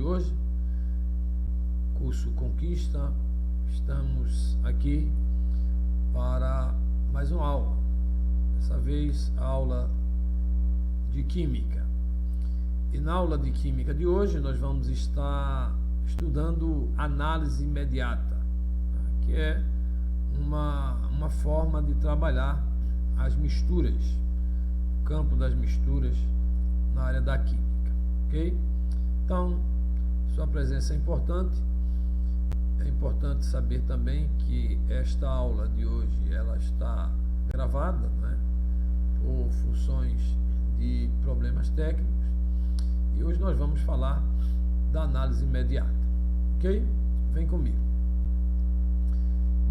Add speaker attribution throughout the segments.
Speaker 1: hoje, curso Conquista. Estamos aqui para mais uma aula, dessa vez a aula de Química. E na aula de Química de hoje nós vamos estar estudando análise imediata, que é uma forma de trabalhar as misturas, o campo das misturas na área da Química, ok? Então, sua presença é importante. É importante saber também que esta aula de hoje ela está gravada, né, por funções de problemas técnicos, e hoje nós vamos falar da análise imediata, ok? Vem comigo.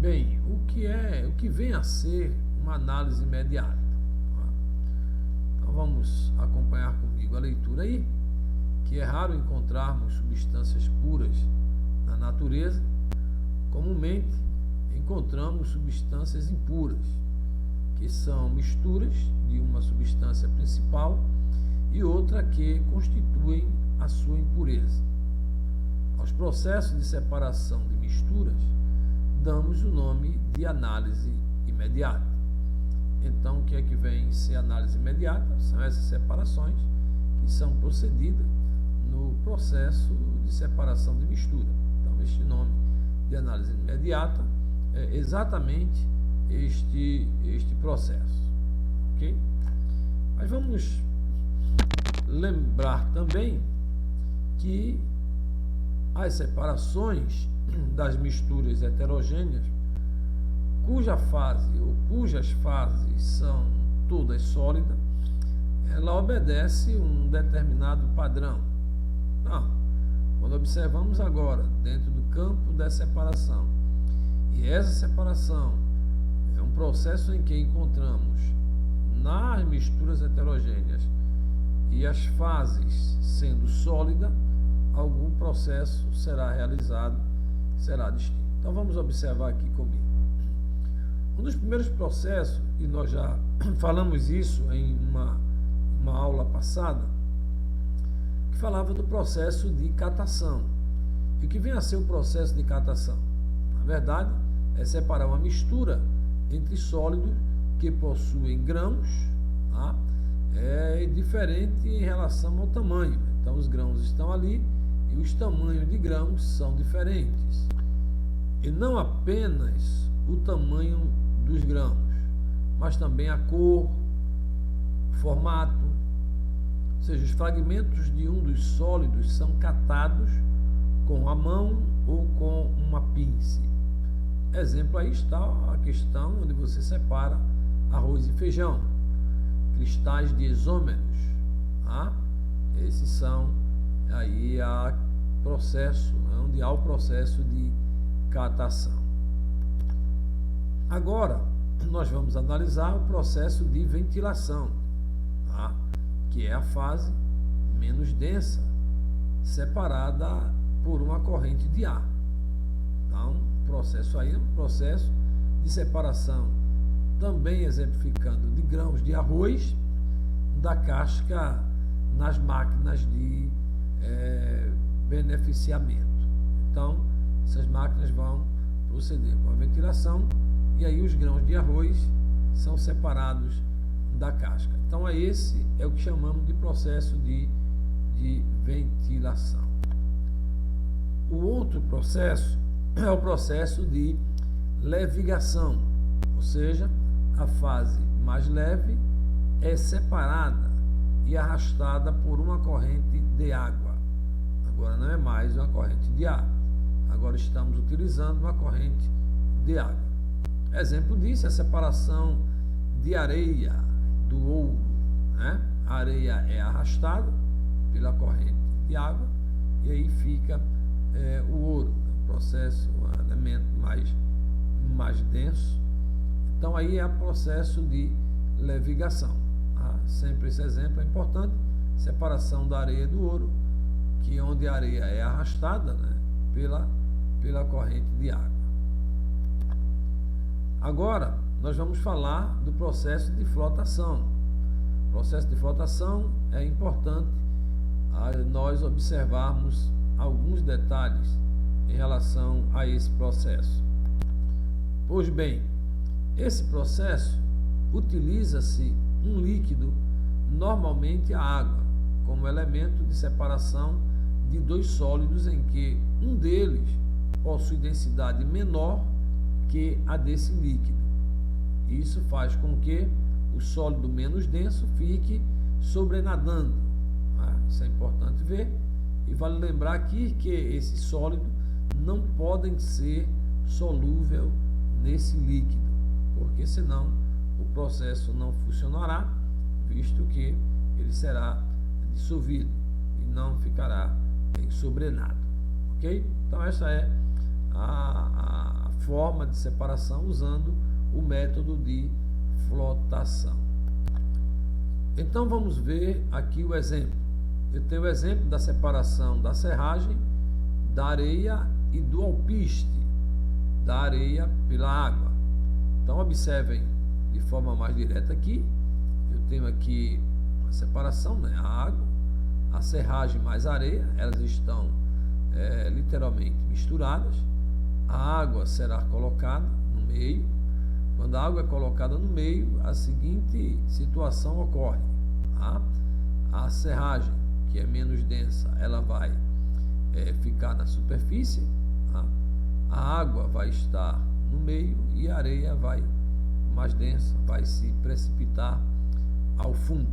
Speaker 1: Bem, o que vem a ser uma análise imediata? Então vamos acompanhar comigo a leitura aí, que é raro encontrarmos substâncias puras na natureza. Comumente encontramos substâncias impuras, que são misturas de uma substância principal e outra que constituem a sua impureza. Aos processos de separação de misturas damos o nome de análise imediata. Então, o que é que vem ser análise imediata? São essas separações que são procedidas no processo de separação de mistura. Então, este nome de análise imediata é exatamente este processo, ok? Mas vamos lembrar também que as separações das misturas heterogêneas, cuja fase ou cujas fases são todas sólidas, ela obedece um determinado padrão. Não. Quando observamos agora dentro do campo da separação, e essa separação é um processo em que encontramos nas misturas heterogêneas e as fases sendo sólidas, algum processo será realizado, será distinto. Então vamos observar aqui comigo. Um dos primeiros processos, e nós já falamos isso em uma aula passada, que falava do processo de catação. E o que vem a ser o processo de catação? Na verdade, é separar uma mistura entre sólidos que possuem grãos, tá? É diferente em relação ao tamanho. Então, os grãos estão ali e os tamanhos de grãos são diferentes. E não apenas o tamanho dos grãos, mas também a cor, formato. Ou seja, os fragmentos de um dos sólidos são catados com a mão ou com uma pinça. Exemplo, aí está a questão onde você separa arroz e feijão, cristais de isômeros, tá? Esses são aí onde há o processo de catação. Agora, nós vamos analisar o processo de ventilação, tá? Que é a fase menos densa, separada por uma corrente de ar. Então, o processo aí é um processo de separação, também exemplificando de grãos de arroz, da casca nas máquinas de beneficiamento. Então, essas máquinas vão proceder com a ventilação e aí os grãos de arroz são separados da casca. Então, esse é o que chamamos de processo de ventilação. O outro processo é o processo de levigação, ou seja, a fase mais leve é separada e arrastada por uma corrente de água. Agora não é mais uma corrente de ar, agora estamos utilizando uma corrente de água. Exemplo disso é a separação de areia do ouro, né? A areia é arrastada pela corrente de água e aí fica o ouro, um processo, um elemento mais denso. Então aí é o processo de levigação, tá? Sempre esse exemplo é importante, separação da areia do ouro, que onde a areia é arrastada, né, pela corrente de água. Agora nós vamos falar do processo de flotação. O processo de flotação é importante nós observarmos alguns detalhes em relação a esse processo. Pois bem, esse processo utiliza-se um líquido, normalmente a água, como elemento de separação de dois sólidos em que um deles possui densidade menor que a desse líquido. Isso faz com que o sólido menos denso fique sobrenadando. Isso é importante ver, e vale lembrar aqui que esses sólidos não podem ser solúvel nesse líquido, porque senão o processo não funcionará, visto que ele será dissolvido e não ficará sobrenado, ok? Então essa é a forma de separação usando o método de flotação. Então vamos ver aqui o exemplo. Eu tenho o exemplo da separação da serragem, da areia e do alpiste, da areia pela água. Então observem de forma mais direta aqui. Eu tenho aqui a separação, né? A água, a serragem mais a areia, elas estão literalmente misturadas. A água será colocada no meio. Quando a água é colocada no meio, a seguinte situação ocorre. A serragem, que é menos densa, ela vai ficar na superfície, a água vai estar no meio e a areia vai mais densa, vai se precipitar ao fundo.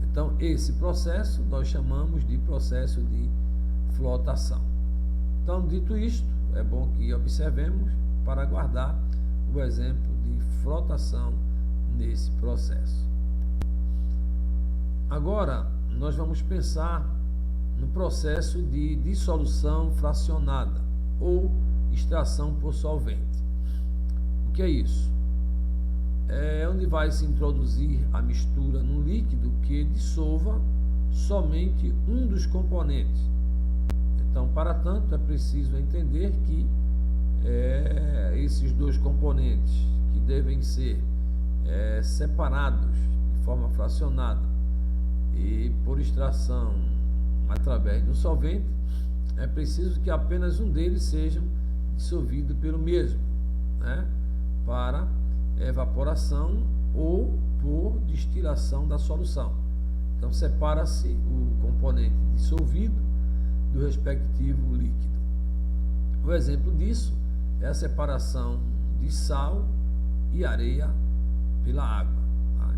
Speaker 1: Então esse processo nós chamamos de processo de flotação. Então, dito isto, é bom que observemos para guardar o exemplo de flotação nesse processo. Agora nós vamos pensar no processo de dissolução fracionada ou extração por solvente. O que é isso? É onde vai se introduzir a mistura num líquido que dissolva somente um dos componentes. Então, para tanto, é preciso entender que esses dois componentes que devem ser separados de forma fracionada e por extração através do solvente, é preciso que apenas um deles seja dissolvido pelo mesmo, né, para evaporação ou por destilação da solução. Então separa-se o componente dissolvido do respectivo líquido. O exemplo disso é a separação de sal e areia pela água.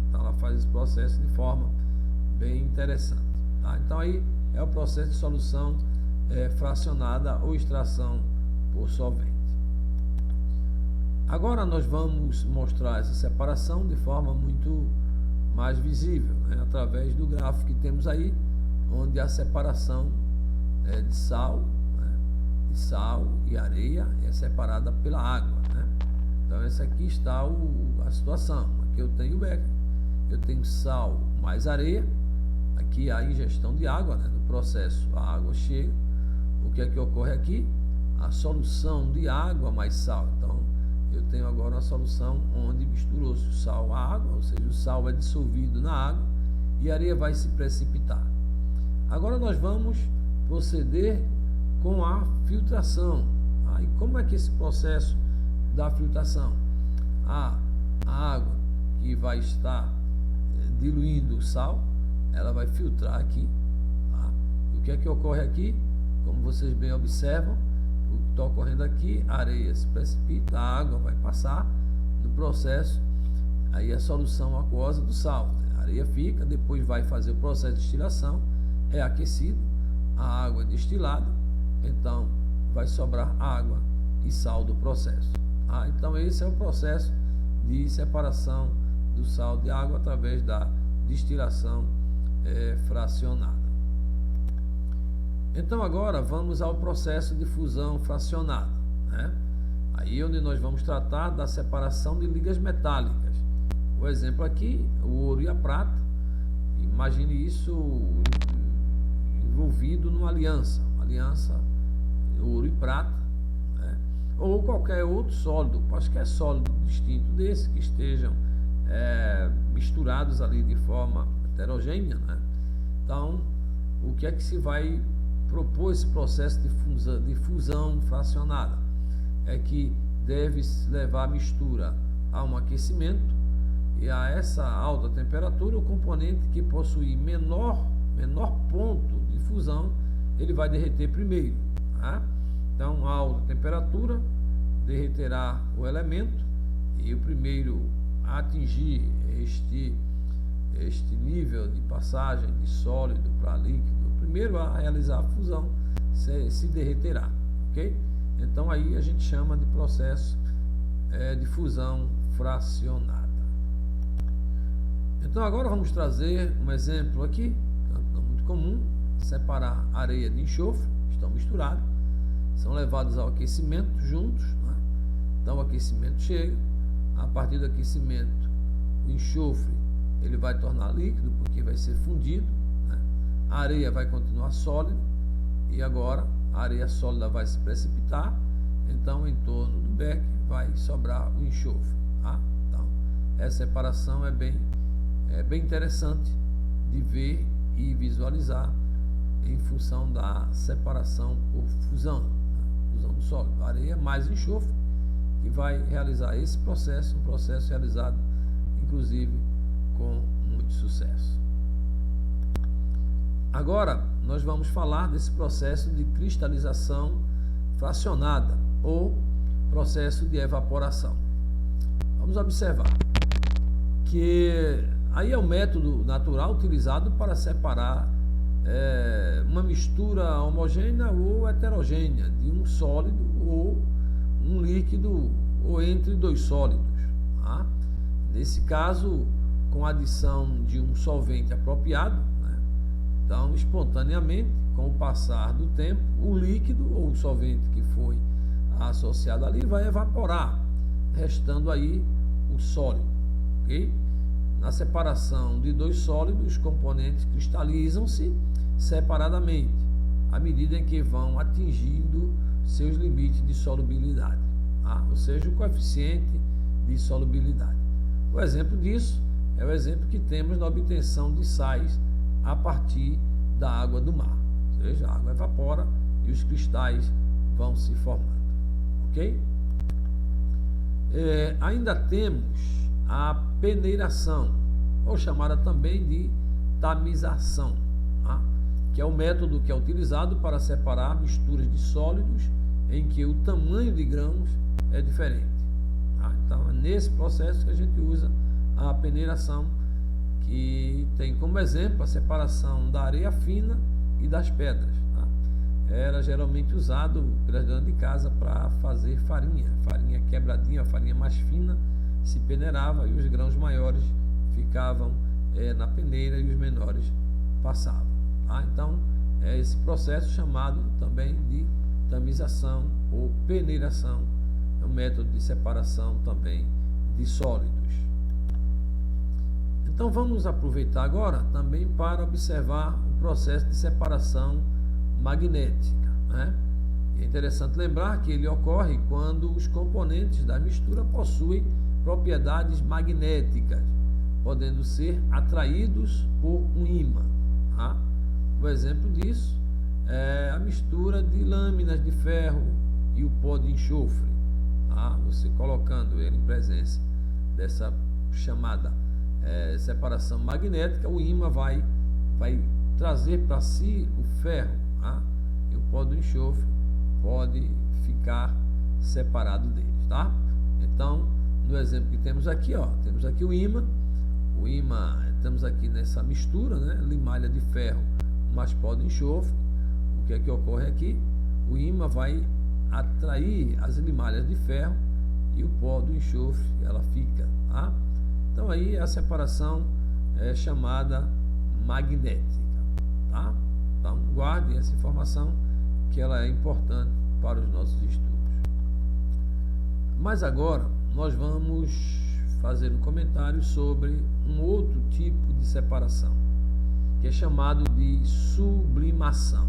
Speaker 1: Então ela faz esse processo de forma bem interessante. Então aí é o processo de solução fracionada ou extração por solvente. Agora nós vamos mostrar essa separação de forma muito mais visível, né, através do gráfico que temos aí, onde a separação de sal e areia é separada pela água, né? Então essa aqui está a situação. Aqui eu tenho sal mais areia. Aqui a ingestão de água, né? No processo a água chega. O que é que ocorre aqui? A solução de água mais sal. Então eu tenho agora uma solução onde misturou-se o sal à água, ou seja, o sal é dissolvido na água e a areia vai se precipitar. Agora nós vamos proceder com a filtração. E como é que esse processo da filtração? A água que vai estar diluindo o sal, ela vai filtrar aqui. E o que é que ocorre aqui? Como vocês bem observam, o que está ocorrendo aqui, a areia se precipita, a água vai passar no processo, aí a solução aquosa do sal, né? A areia fica, depois vai fazer o processo de destilação, é aquecido, a água é destilada, então vai sobrar água e sal do processo. Então esse é o processo de separação do sal de água através da destilação fracionada. Então agora vamos ao processo de fusão fracionada, né? Aí onde nós vamos tratar da separação de ligas metálicas. O exemplo aqui, o ouro e a prata. Imagine isso envolvido numa aliança, ouro e prata, né? Ou qualquer outro sólido, qualquer sólido distinto desse que estejam misturados ali de forma heterogênea, né? Então, o que é que se vai propor esse processo de fusão fracionada? É que deve levar a mistura a um aquecimento, e a essa alta temperatura, o componente que possui menor ponto de fusão, ele vai derreter primeiro. Tá? Então, a alta temperatura derreterá o elemento, e o primeiro a atingir este nível de passagem de sólido para líquido, o primeiro a realizar a fusão se derreterá, ok? Então aí a gente chama de processo de fusão fracionada. Então agora vamos trazer um exemplo aqui, não muito comum: separar areia de enxofre, estão misturados, são levados ao aquecimento juntos, né? Então o aquecimento chega, a partir do aquecimento o enxofre ele vai tornar líquido, porque vai ser fundido, né? A areia vai continuar sólida, e agora a areia sólida vai se precipitar, então em torno do beck vai sobrar o enxofre. Tá? Então essa separação é bem interessante de ver e visualizar, em função da separação por fusão, né? Fusão do sólido, areia mais enxofre, que vai realizar esse processo, um processo realizado inclusive com muito sucesso. Agora nós vamos falar desse processo de cristalização fracionada ou processo de evaporação. Vamos observar que aí é o método natural utilizado para separar uma mistura homogênea ou heterogênea de um sólido ou um líquido, ou entre dois sólidos. Tá? Nesse caso, com a adição de um solvente apropriado, né? Então, espontaneamente, com o passar do tempo, o líquido ou o solvente que foi associado ali vai evaporar, restando aí o sólido. Okay? Na separação de dois sólidos, os componentes cristalizam-se separadamente, à medida em que vão atingindo seus limites de solubilidade, tá? Ou seja, o coeficiente de solubilidade. O exemplo disso é o exemplo que temos na obtenção de sais a partir da água do mar. Ou seja, a água evapora e os cristais vão se formando. Ok? Ainda temos a peneiração, ou chamada também de tamização, tá? Que é o método que é utilizado para separar misturas de sólidos em que o tamanho de grãos é diferente. Tá? Então é nesse processo que a gente usa a peneiração, que tem como exemplo a separação da areia fina e das pedras. Tá? Era geralmente usado pelas donas de casa para fazer farinha quebradinha, a farinha mais fina se peneirava e os grãos maiores ficavam na peneira e os menores passavam. Tá? Então é esse processo chamado também de tamização ou peneiração, é um método de separação também de sólidos. Então vamos aproveitar agora também para observar o processo de separação magnética, né? É interessante lembrar que ele ocorre quando os componentes da mistura possuem propriedades magnéticas, podendo ser atraídos por um ímã. Tá? O exemplo disso é a mistura de lâminas de ferro e o pó de enxofre. Tá? Você colocando ele em presença dessa chamada separação magnética, o ímã vai trazer para si o ferro, tá? E o pó do enxofre pode ficar separado deles, tá? Então, no exemplo que temos aqui, temos aqui o ímã, estamos aqui nessa mistura, né? Limalha de ferro mais pó de enxofre. O que é que ocorre aqui? O ímã vai atrair as limalhas de ferro e o pó do enxofre ela fica, tá? Então aí a separação é chamada magnética, tá? Então guardem essa informação, que ela é importante para os nossos estudos. Mas agora nós vamos fazer um comentário sobre um outro tipo de separação, que é chamado de sublimação.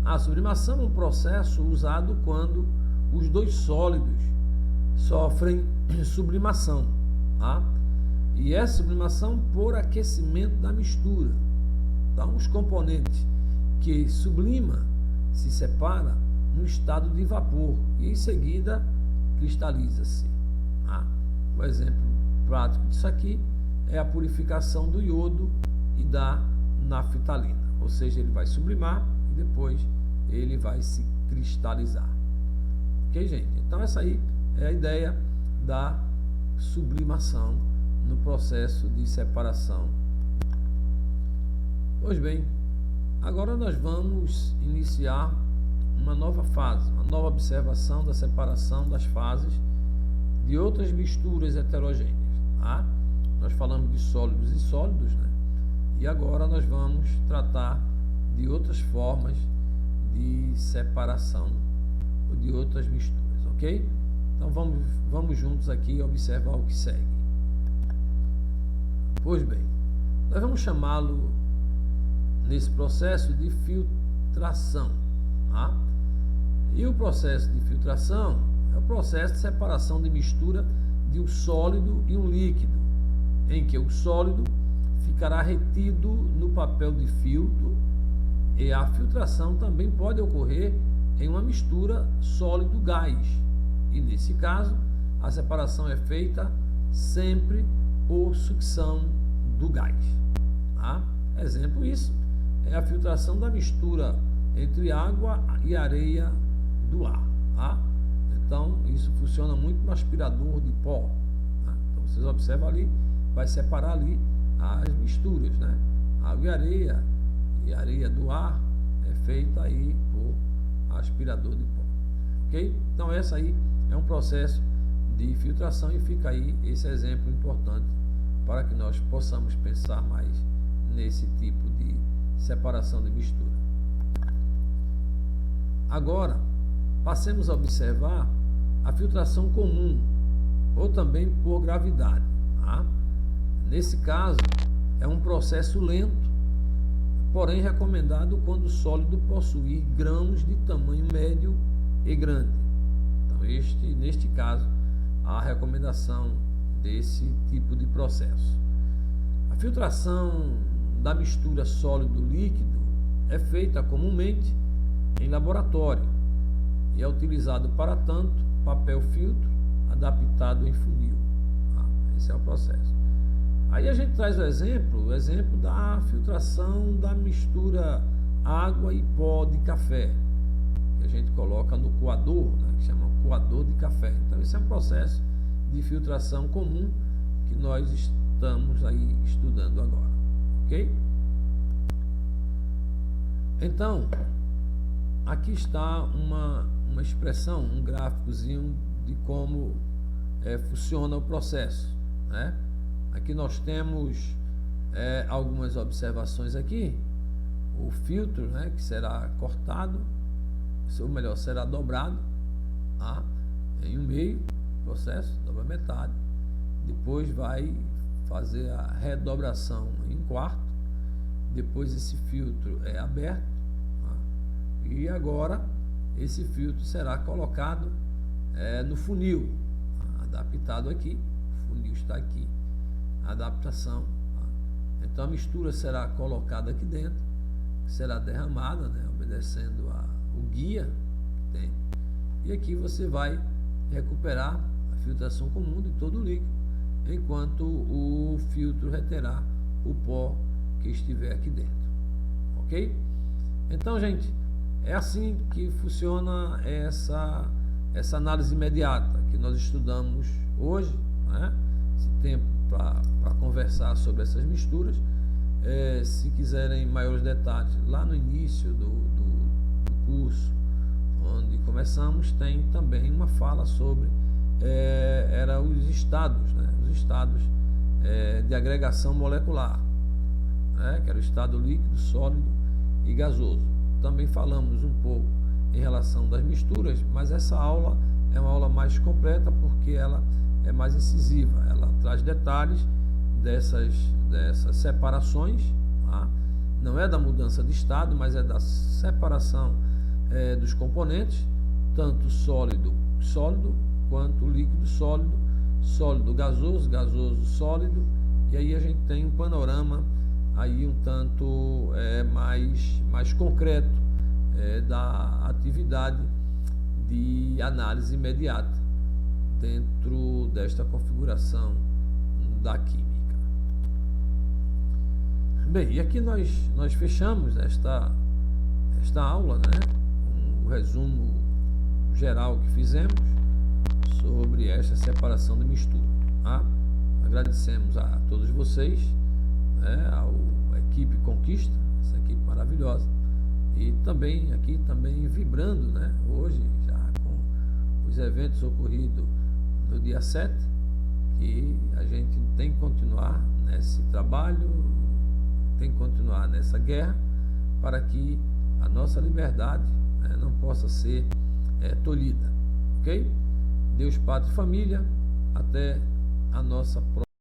Speaker 1: A sublimação é um processo usado quando os dois sólidos sofrem sublimação, tá? E essa sublimação por aquecimento da mistura. Então, os componentes que sublima, se separa no estado de vapor e em seguida cristaliza-se. Tá? O exemplo prático disso aqui é a purificação do iodo e da naftalina, ou seja, ele vai sublimar e depois ele vai se cristalizar. Ok, gente? Então essa aí é a ideia da sublimação no processo de separação. Pois bem, agora nós vamos iniciar uma nova fase, uma nova observação da separação das fases de outras misturas heterogêneas. Tá? Nós falamos de sólidos e sólidos, né? E agora nós vamos tratar de outras formas de separação ou de outras misturas, ok? Então vamos juntos aqui observar o que segue. Pois bem, nós vamos chamá-lo nesse processo de filtração. Tá? E o processo de filtração é o processo de separação de mistura de um sólido e um líquido, em que o sólido ficará retido no papel de filtro, e a filtração também pode ocorrer em uma mistura sólido-gás, e nesse caso a separação é feita sempre por sucção do gás. Tá? Exemplo isso é a filtração da mistura entre água e areia do ar. Tá? Então isso funciona muito no aspirador de pó. Tá? Então vocês observam ali, vai separar ali as misturas, né? Água e areia do ar é feita aí por aspirador de pó. Ok? Então essa aí é um processo de filtração e fica aí esse exemplo importante para que nós possamos pensar mais nesse tipo de separação de mistura. Agora, passemos a observar a filtração comum, ou também por gravidade. Tá? Nesse caso, é um processo lento, porém recomendado quando o sólido possuir grãos de tamanho médio e grande. Então, neste caso, há a recomendação desse tipo de processo. A filtração da mistura sólido-líquido é feita comumente em laboratório e é utilizado para tanto papel filtro adaptado em funil. Tá? Esse é o processo. Aí a gente traz o exemplo da filtração da mistura água e pó de café, que a gente coloca no coador, né, que chama coador de café. Então esse é um processo de filtração comum que nós estamos aí estudando agora, ok? Então, aqui está uma expressão, um gráficozinho de como funciona o processo, né? Aqui nós temos algumas observações aqui. O filtro, né, que será cortado, ou melhor, será dobrado, tá? Em um meio, processo, dobra metade. Depois vai fazer a redobração em um quarto. Depois esse filtro é aberto, tá? E agora esse filtro será colocado no funil, tá? Adaptado aqui. O funil está aqui. Adaptação. Tá? Então a mistura será colocada aqui dentro, será derramada, né, obedecendo o guia que tem. E aqui você vai recuperar a filtração comum de todo o líquido, enquanto o filtro reterá o pó que estiver aqui dentro. Ok? Então, gente, é assim que funciona essa análise imediata que nós estudamos hoje, né? Esse tempo para conversar sobre essas misturas. Se quiserem maiores detalhes, lá no início do curso, onde começamos, tem também uma fala sobre os estados, né? Os estados de agregação molecular, né? Que era o estado líquido, sólido e gasoso. Também falamos um pouco em relação das misturas, mas essa aula é uma aula mais completa porque ela é mais incisiva, ela traz detalhes dessas separações, tá? Não é da mudança de estado, mas é da separação dos componentes, tanto sólido quanto líquido sólido, sólido gasoso, gasoso sólido, e aí a gente tem um panorama aí um tanto mais concreto da atividade de análise imediata dentro desta configuração da química. Bem, e aqui nós fechamos esta aula, né, com o resumo geral que fizemos sobre esta separação de mistura. Tá? Agradecemos a todos vocês, né, à equipe Conquista, essa equipe maravilhosa, e também aqui vibrando, né, hoje já com os eventos ocorridos no dia 7, que a gente tem que continuar nesse trabalho, tem que continuar nessa guerra para que a nossa liberdade, né, não possa ser tolhida, ok? Deus, Pátria e Família, até a nossa próxima.